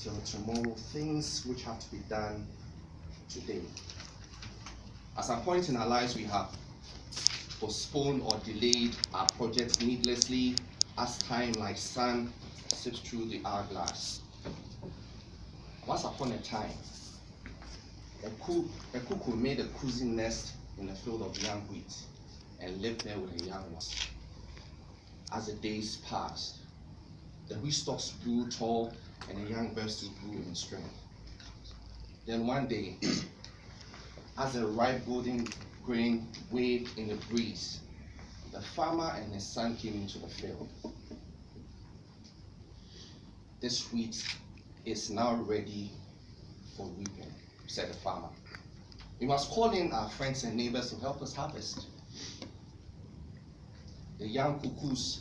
till tomorrow things which have to be done today. At some point in our lives, we have postponed or delayed our projects needlessly as time like sun sips through the hourglass. Once upon a time, a cuckoo made a cozy nest in a field of young wheat and lived there with her young ones. As the days passed, the wheat stalks grew tall and the young birds too grew in strength. Then one day, as the ripe golden grain waved in the breeze, the farmer and his son came into the field. "This wheat is now ready for reaping," said the farmer. "We must call in our friends and neighbors to help us harvest." The young cuckoos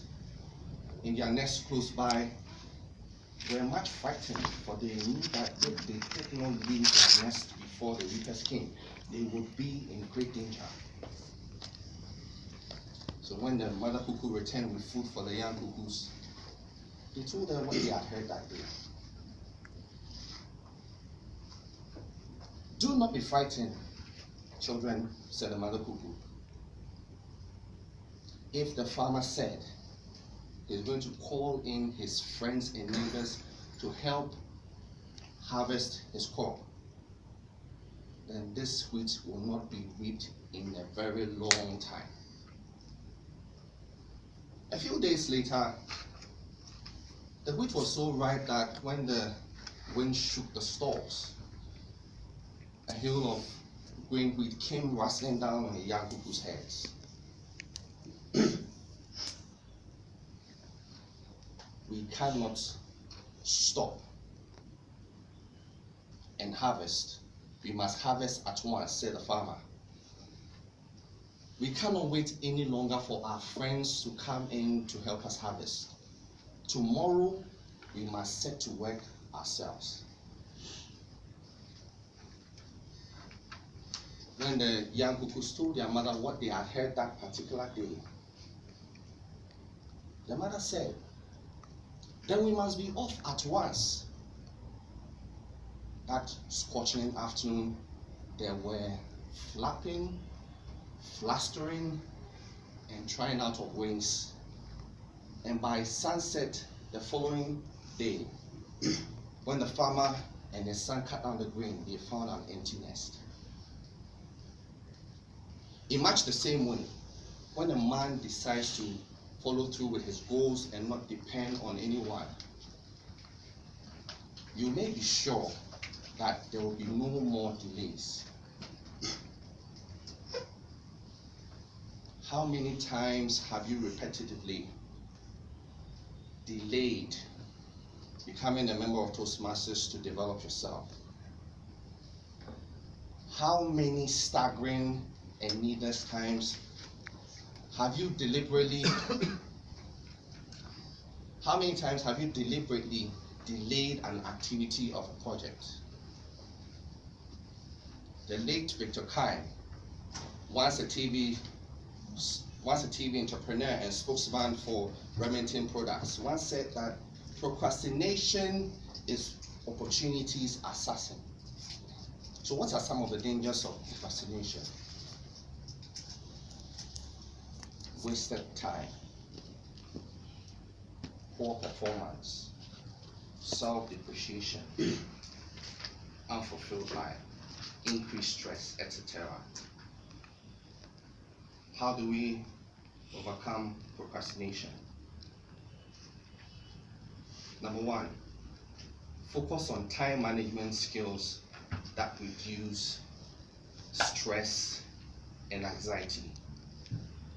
in their nest close by were much frightened, for they knew that if they did not leave their nest before the reapers came, they would be in great danger. So when the mother cuckoo returned with food for the young cuckoos, they told them what they had heard that day. "Do not be frightened, children," said the mother cuckoo. "If the farmer said he's going to call in his friends and neighbors to help harvest his crop, then this wheat will not be reaped in a very long time." A few days later, the wheat was so ripe that when the wind shook the stalks, a hail of green wheat came rustling down on the young cuckoo's heads. "We cannot stop and harvest. We must harvest at once," said the farmer. "We cannot wait any longer for our friends to come in to help us harvest. Tomorrow, we must set to work ourselves." When the young cuckoos told their mother what they had heard that particular day, the mother said, "Then we must be off at once." That scorching afternoon, they were flapping, flustering, and trying out of wings. And by sunset the following day, when the farmer and his son cut down the grain, they found an empty nest. In much the same way, when a man decides to follow through with his goals and not depend on anyone, you may be sure that there will be no more delays. How many times have you repetitively delayed becoming a member of Toastmasters to develop yourself? How many staggering and needless times have you deliberately delayed an activity of a project? The late Victor Kine, once a TV entrepreneur and spokesman for Remington Products, once said that procrastination is opportunity's assassin. So what are some of the dangers of procrastination? Wasted time, poor performance, self-depreciation, unfulfilled life, increased stress, etc. How do we overcome procrastination? Number one, focus on time management skills that reduce stress and anxiety,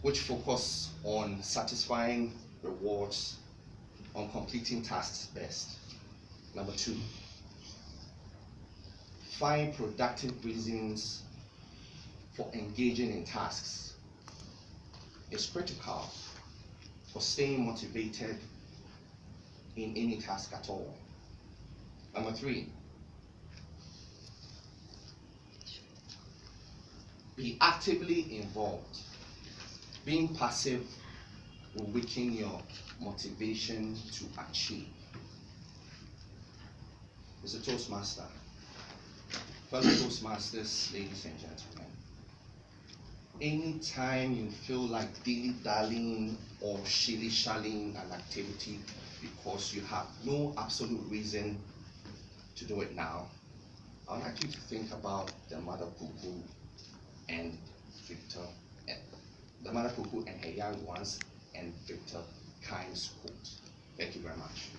which focus on satisfying rewards, on completing tasks best. Number two, find productive reasons for engaging in tasks. It's critical for staying motivated in any task at all. Number three, be actively involved. Being passive will weaken your motivation to achieve. is a Toastmaster. Fellow Toastmasters, ladies and gentlemen, anytime you feel like dilly-dallying or shilly-shallying an activity because you have no absolute reason to do it now, I would like you to think about the mother cuckoo and Victor, the mother cuckoo and her young ones, and Victor Kime's quote. Thank you very much.